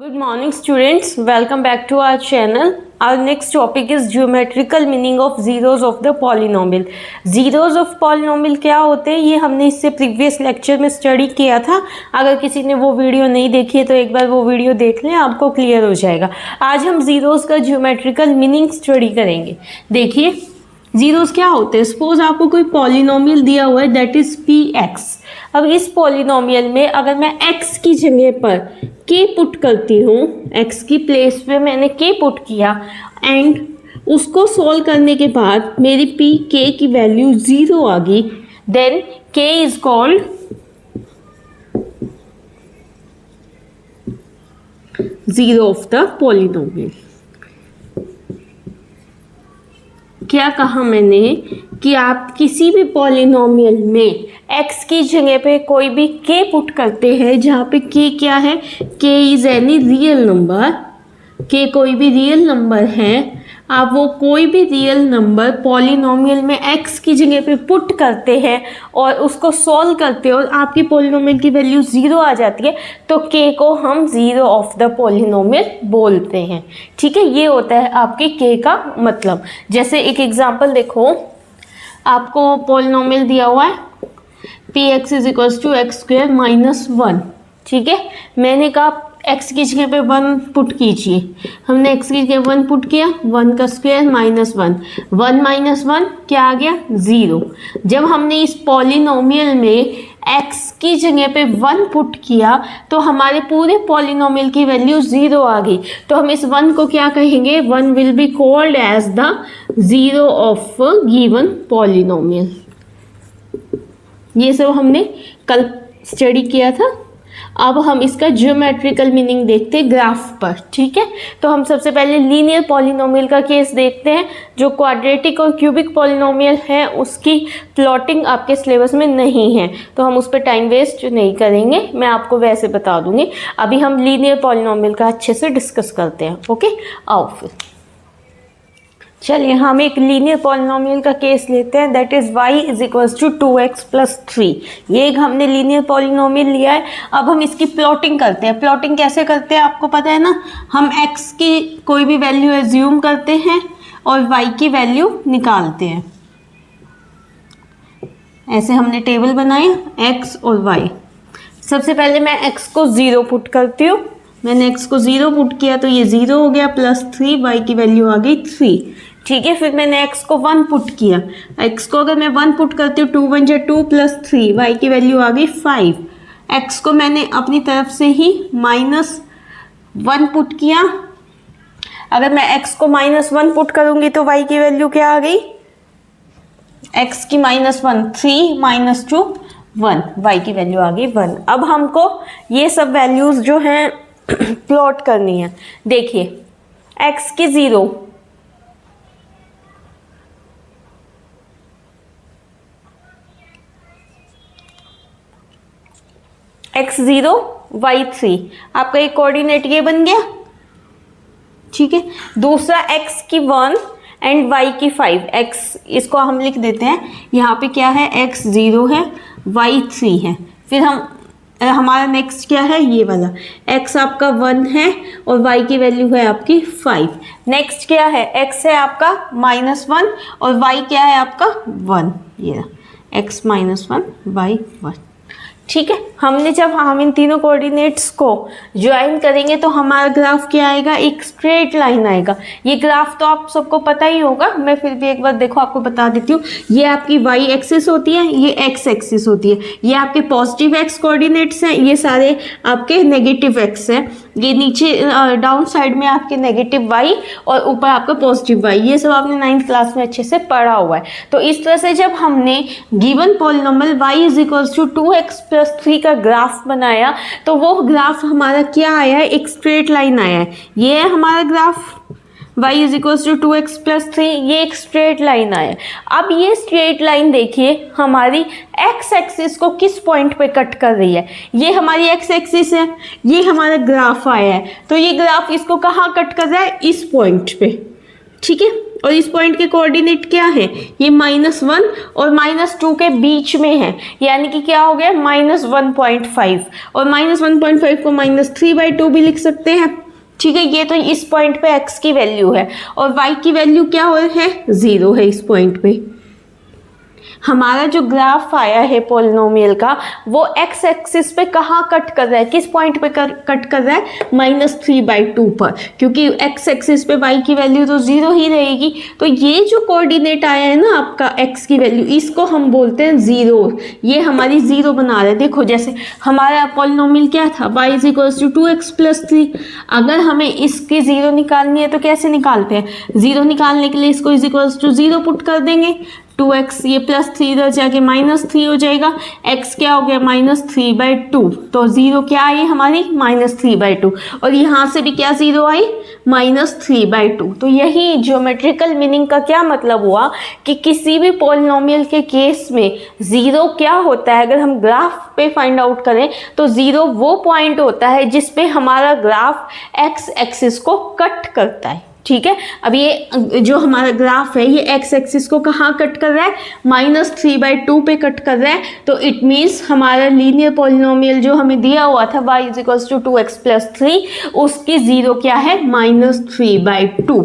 Good morning students, welcome back to our channel. Our next topic is geometrical meaning of zeros of the polynomial. Zeros of polynomial क्या होते हैं ये हमने इससे previous lecture में study किया था. अगर किसी ने वो वीडियो नहीं देखी है तो एक बार वो वीडियो देख लें, आपको क्लियर हो जाएगा. आज हम जीरोस का ज्योमेट्रिकल मीनिंग स्टडी करेंगे. देखिए जीरोस क्या होते हैं. सपोज आपको कोई पॉलिनोमियल दिया हुआ है दैट इज पी एक्स. अब इस पॉलिनोमियल में अगर मैं x की जगह पर k पुट करती हूँ, x की प्लेस पे मैंने k पुट किया एंड उसको सॉल्व करने के बाद मेरी p k की वैल्यू 0 आ गई, then k is called zero of the polynomial. क्या कहा मैंने कि आप किसी भी पॉलिनोमियल में x की जगह पे कोई भी k पुट करते हैं, जहाँ पे k क्या है, k is any real number. k कोई भी रियल नंबर है. आप वो कोई भी रियल नंबर पॉलिनोमियल में x की जगह पे पुट करते हैं और उसको सॉल्व करते हैं और आपकी पॉलिनोमियल की वैल्यू 0 आ जाती है, तो k को हम जीरो ऑफ द पॉलिनोमियल बोलते हैं. ठीक है, ये होता है आपके k का मतलब. जैसे एक एग्जांपल देखो, आपको पॉलिनोमियल दिया हुआ है P X is equals to X square minus 1. ठीक है, मैंने कहा x की जगह पे 1 पुट कीजिए. हमने x की जगह 1 पुट किया, 1 का स्क्वायर माइनस 1, 1 माइनस 1 क्या आ गया, 0. जब हमने इस पॉलिनोमियल में x की जगह पे 1 पुट किया तो हमारे पूरे पॉलिनोमियल की वैल्यू 0 आ गई. तो हम इस 1 को क्या कहेंगे, 1 will be called as the zero of given polynomial. ये सब हमने कल स्टडी किया था. अब हम इसका ज्योमेट्रिकल मीनिंग देखते हैं ग्राफ पर. ठीक है, तो हम सबसे पहले लीनियर पॉलिनोमियल का केस देखते हैं. जो क्वाड्रेटिक और क्यूबिक पॉलिनोमियल है उसकी प्लॉटिंग आपके सिलेबस में नहीं है, तो हम उस पर टाइम वेस्ट नहीं करेंगे, मैं आपको वैसे बता दूंगी. अभी हम लीनियर पॉलिनोमियल का अच्छे से डिस्कस करते हैं. ओके, आओ फिर चलिए हम एक लीनियर पॉलिनोमियल का केस लेते हैं that is y is equals to 2x plus 3. ये एक हमने लीनियर पॉलिनोमियल लिया है. अब हम इसकी प्लॉटिंग करते हैं. प्लॉटिंग कैसे करते हैं आपको पता है ना, हम x की कोई भी वैल्यू एज्यूम करते हैं और y की वैल्यू निकालते हैं. ऐसे हमने टेबल बनाया x और y. सबसे पहले मैं x को 0 पुट करती हूँ. मैंने x को 0 पुट किया तो ये 0 हो गया, प्लस 3, y की वैल्यू आ गई 3. ठीक है, फिर मैंने x को 1 पुट किया. x को अगर मैं 1 पुट करती हूँ 2 1 जा 2 प्लस 3, y की वैल्यू आ गई 5. x को मैंने अपनी तरफ से ही माइनस 1 पुट किया. अगर मैं x को माइनस 1 पुट करूंगी तो y की वैल्यू क्या आ गई, x की माइनस 1 3 माइनस 2 1, y की वैल्यू आ गई 1. अब हमको ये सब वैल्यूज जो हैं प्लॉट करनी है. देखिए x की 0, x 0 y 3, आपका एक कोऑर्डिनेट ये बन गया. ठीक है, दूसरा x की 1 एंड y की 5. x इसको हम लिख देते हैं, यहाँ पे क्या है, x 0 है, y 3 है. फिर हमारा नेक्स्ट क्या है, ये वाला x आपका 1 है और y की वैल्यू है आपकी 5. नेक्स्ट क्या है, x है आपका -1 और y क्या है आपका 1. ये x -1 y 1. ठीक है, हमने जब हम इन तीनों कोऑर्डिनेट्स को ज्वाइन करेंगे तो हमारा ग्राफ क्या आएगा, एक स्ट्रेट लाइन आएगा. ये ग्राफ तो आप सबको पता ही होगा, मैं फिर भी एक बार देखो आपको बता देती हूँ. ये आपकी y एक्सिस होती है, ये x एक्सिस होती है. ये आपके पॉजिटिव x कोऑर्डिनेट्स हैं, ये सारे आपके नेगेटिव x हैं. ये नीचे डाउन साइड में आपके नेगेटिव y और ऊपर आपका पॉजिटिव y. ये सब आपने 9th क्लास में अच्छे से पढ़ा हुआ है. तो इस तरह से जब हमने given polynomial y is equals to 2x plus 3 का ग्राफ बनाया तो वो ग्राफ हमारा क्या आया है, एक स्ट्रेट लाइन आया है. ये है हमारा graph y is equals to 2x plus 3, ये एक स्ट्रेट लाइन आया. अब ये स्ट्रेट लाइन देखिए हमारी x एक्सिस को किस पॉइंट पे कट कर रही है. ये हमारी x एक्सिस है, ये हमारा ग्राफ आया है, तो ये ग्राफ इसको कहाँ कट कर रहा है, इस पॉइंट पे. ठीक है, और इस पॉइंट के कोऑर्डिनेट क्या है, ये -1 और -2 के बीच में है, यानी कि क्या हो गया -1.5, और -1.5 को -3/2 भी लिख सकते हैं। ठीक है, ये तो इस पॉइंट पे x की वैल्यू है और y की वैल्यू क्या है 0 है। इस पॉइंट पे हमारा जो ग्राफ आया है पॉलिनोमियल का वो x एक्सिस पे कहाँ कट कर रहा है, किस पॉइंट पे कट कर रहा है -3/2 पर, क्योंकि x एक्सिस पे y की वैल्यू तो 0 ही रहेगी। तो ये जो कोऑर्डिनेट आया है ना आपका x की वैल्यू, इसको हम बोलते हैं 0, ये हमारी 0 बना रहा है। देखो जैसे हमारा पॉलिनोमियल क्या था y = 2x + 3, अगर हमें इसकी 0 निकालनी है तो कैसे निकालते हैं, 0 निकालने के लिए इसको =0 पुट कर देंगे, 2x ये +3 इधर जाके -3 हो जाएगा, x क्या हो गया -3/2, तो 0 क्या आई हमारी -3/2, और यहाँ से भी क्या 0 आई -3/2। तो यही ज्योमेट्रिकल मीनिंग का क्या मतलब हुआ कि किसी भी पॉलिनोमियल के केस में 0 क्या होता है, अगर हम ग्राफ पे फाइंड आउट करें तो 0 वो पॉइंट होता है जिस पे हमारा ग्राफ x एक्सिस को कट करता है। ठीक है, अब ये जो हमारा ग्राफ है ये x एक्सिस को कहाँ कट कर रहा है -3/2 पे कट कर रहा है, तो इट मीन्स हमारा लीनियर पॉलिनोमियल जो हमें दिया हुआ था y = 2x + 3, उसकी 0 क्या है -3/2।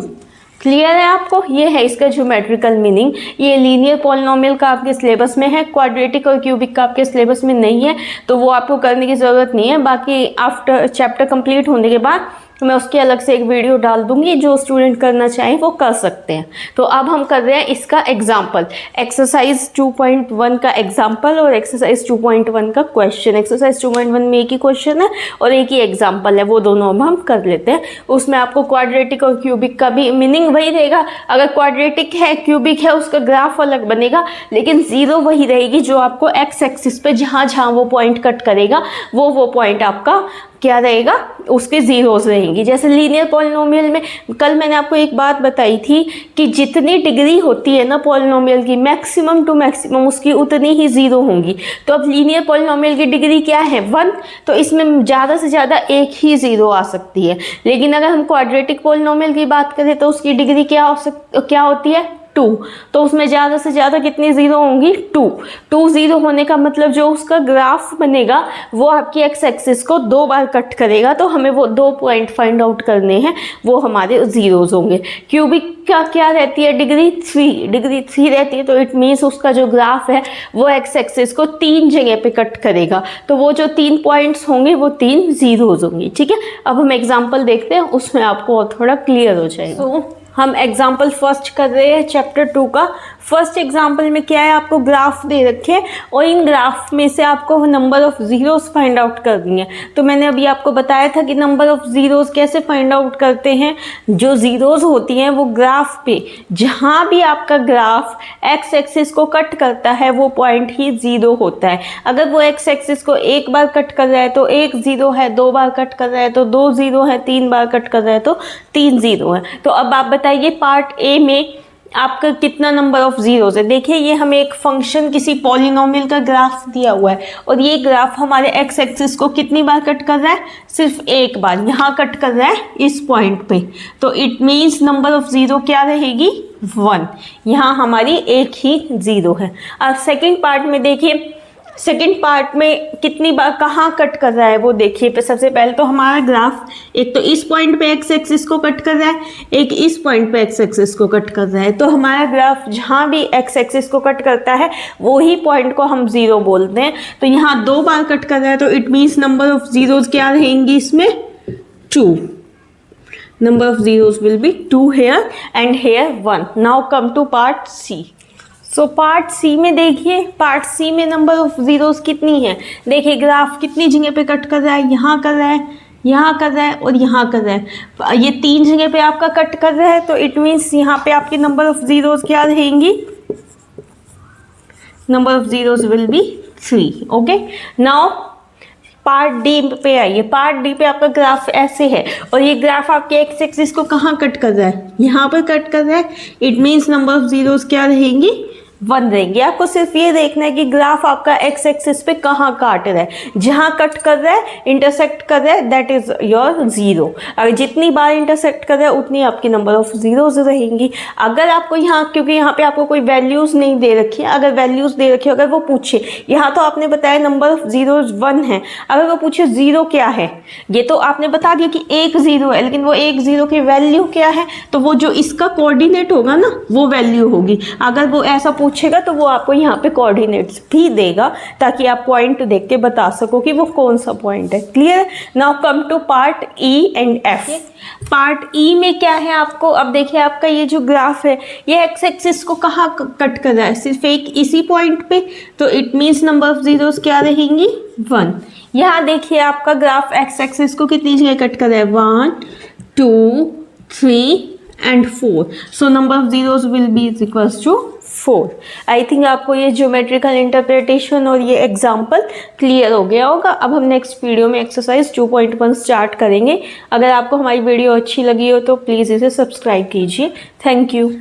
क्लियर है आपको, ये है इसका ज्योमेट्रिकल मीनिंग। ये लीनियर पॉलिनोमियल का आपके सिलेबस में है, क्वाड्रेटिक और क्यूबिक का आपके सिलेबस में नहीं है, तो वो आपको करने की ज़रूरत नहीं है। बाकी आफ्टर चैप्टर कंप्लीट होने के बाद मैं उसके अलग से एक वीडियो डाल दूंगी, जो स्टूडेंट करना चाहें वो कर सकते हैं। तो अब हम कर रहे हैं इसका एग्जाम्पल, एक्सरसाइज 2.1 का एग्जाम्पल और एक्सरसाइज 2.1 का क्वेश्चन। एक्सरसाइज 2.1 में एक ही क्वेश्चन है और एक ही एग्जाम्पल है, वो दोनों अब हम कर लेते हैं। उसमें आपको क्वाड्रेटिक और क्यूबिक का भी मीनिंग वही रहेगा, अगर क्वाड्रेटिक है क्यूबिक है उसका ग्राफ अलग बनेगा, लेकिन 0 वही रहेगी जो आपको एक्स एक्सिस पे जहाँ जहाँ वो पॉइंट कट करेगा वो पॉइंट आपका क्या रहेगा, उसके जीरोस रहेंगी। जैसे लीनियर पॉलिनोमियल में कल मैंने आपको एक बात बताई थी कि जितनी डिग्री होती है ना पॉलिनोमियल की, मैक्सिमम टू मैक्सिमम उसकी उतनी ही 0 होंगी। तो अब लीनियर पॉलिनोमियल की डिग्री क्या है 1, तो इसमें ज़्यादा से ज़्यादा एक ही 0 आ सकती है। लेकिन अगर हम क्वाड्रेटिक पॉलिनोमियल की बात करें तो उसकी डिग्री क्या होती है 2, तो उसमें ज़्यादा से ज़्यादा कितनी 0 होंगी 2 0 होने का मतलब जो उसका ग्राफ बनेगा वो आपकी एक्स एक्सिस को 2 बार कट करेगा, तो हमें वो 2 पॉइंट फाइंड आउट करने हैं, वो हमारे जीरोस होंगे। क्यूबिक का क्या रहती है डिग्री 3 रहती है, तो इट मीन्स उसका जो ग्राफ है वो एक्स एक्सिस को 3 जगह पे कट करेगा, तो वो जो 3 पॉइंट्स होंगे वो 3 जीरोस होंगी। ठीक है, अब हम एग्जाम्पल देखते हैं, उसमें आपको और थोड़ा क्लियर हो जाएगा। हम एग्जाम्पल फर्स्ट कर रहे हैं चैप्टर 2 का। फर्स्ट एग्जाम्पल में क्या है, आपको ग्राफ दे रखे हैं और इन ग्राफ में से आपको number of zeros find out करनी है। तो मैंने अभी आपको बताया था कि नंबर ऑफ जीरोस कैसे फाइंड आउट करते हैं। जो जीरोस होती हैं वो ग्राफ पे जहाँ भी आपका ग्राफ एक्स एक्सिस को कट करता है वो पॉइंट ही 0 होता है। अगर वो एक्स एक्सिस को 1 बार कट कर रहा है तो 1 0 है, 2 बार कट कर रहा है तो 2 0 है, 3 बार कट कर रहा है तो 3 0 है। तो अब आप बताइए पार्ट ए में आपका कितना नंबर ऑफ जीरोस है। देखिए ये हमें एक फंक्शन किसी पॉलिनोमियल का ग्राफ दिया हुआ है और ये ग्राफ हमारे एक्स एक्सिस को कितनी बार कट कर रहा है, सिर्फ 1 बार, यहाँ कट कर रहा है इस पॉइंट पे, तो इट मीन्स नंबर ऑफ 0 क्या रहेगी 1, यहाँ हमारी एक ही 0 है। अब सेकेंड पार्ट में देखिए, सेकेंड पार्ट में कितनी बार कहाँ कट कर रहा है वो देखिए। सबसे पहले तो हमारा ग्राफ एक तो इस पॉइंट पे एक्स एक्सिस को कट कर रहा है, एक इस पॉइंट पे एक्स एक्सिस को कट कर रहा है, तो हमारा ग्राफ जहाँ भी एक्स एक्सिस को कट करता है वो ही पॉइंट को हम 0 बोलते हैं। तो यहाँ 2 बार कट कर रहा है, तो it means number of zeros क्या रहेंगी इसमें 2, number of zeros will be 2 here and here 1। Now come to part C. So part C में देखिए, पार्ट सी में नंबर ऑफ जीरोस कितनी है, देखिए ग्राफ कितनी जगह पे कट कर रहा है, यहाँ कर रहा है, यहाँ कर रहा है और यहाँ कर रहा है, ये 3 जगह पे आपका कट कर रहा है, तो इट मीन्स यहाँ पे आपकी नंबर ऑफ जीरोस क्या रहेंगी, number of zeros will B 3। Okay, now part D पे आइए। पार्ट डी पे आपका ग्राफ ऐसे है और ये ग्राफ आपके एक्स एक्सिस को कहाँ कट कर रहा है, यहाँ पर कट कर रहा है, it means number of zeros क्या रहेंगी 1 रहेंगे। आपको सिर्फ ये देखना है कि ग्राफ आपका एक्स एक्सिस पे कहाँ काट रहा है, जहाँ कट कर रहा है, इंटरसेक्ट कर रहा है, दैट इज योर 0। अगर जितनी बार इंटरसेक्ट कर रहा है उतनी आपकी नंबर ऑफ जीरोज रहेंगी। अगर आपको यहाँ, क्योंकि यहाँ पे आपको कोई वैल्यूज नहीं दे रखी है, अगर वैल्यूज दे रखी है, अगर वो पूछे, यहाँ तो आपने बताया नंबर ऑफ जीरोज 1 है, अगर वो पूछे 0 क्या है, ये तो आपने बता दिया कि एक 0 है, लेकिन वो एक 0 की वैल्यू क्या है, तो वो जो इसका कोऑर्डिनेट होगा ना वो वैल्यू होगी। अगर वो ऐसा पूछेगा तो वो आपको यहाँ पे कोऑर्डिनेट्स भी देगा, ताकि आप पॉइंट देख के बता सको कि वो कौन सा पॉइंट है। Clear? Now come to part E and F. Part E में क्या है आपको, अब देखिए आपका ये जो ग्राफ है ये एक्स एक्सिस को कहाँ कट कर रहा है, सिर्फ एक इसी पॉइंट पे, तो it means number of zeros क्या रहेंगी, 1। यहाँ देखिए आपका ग्राफ एक्स एक्सिस को कितनी जगह कट कर रहा है, 1 2 3 and 4, so number of zeros will be equals to 4। I think आपको ये ज्योमेट्रिकल इंटरप्रिटेशन और ये एग्जाम्पल क्लियर हो गया होगा। अब हम नेक्स्ट वीडियो में एक्सरसाइज 2.1 स्टार्ट करेंगे। अगर आपको हमारी वीडियो अच्छी लगी हो तो प्लीज़ इसे सब्सक्राइब कीजिए। Thank you.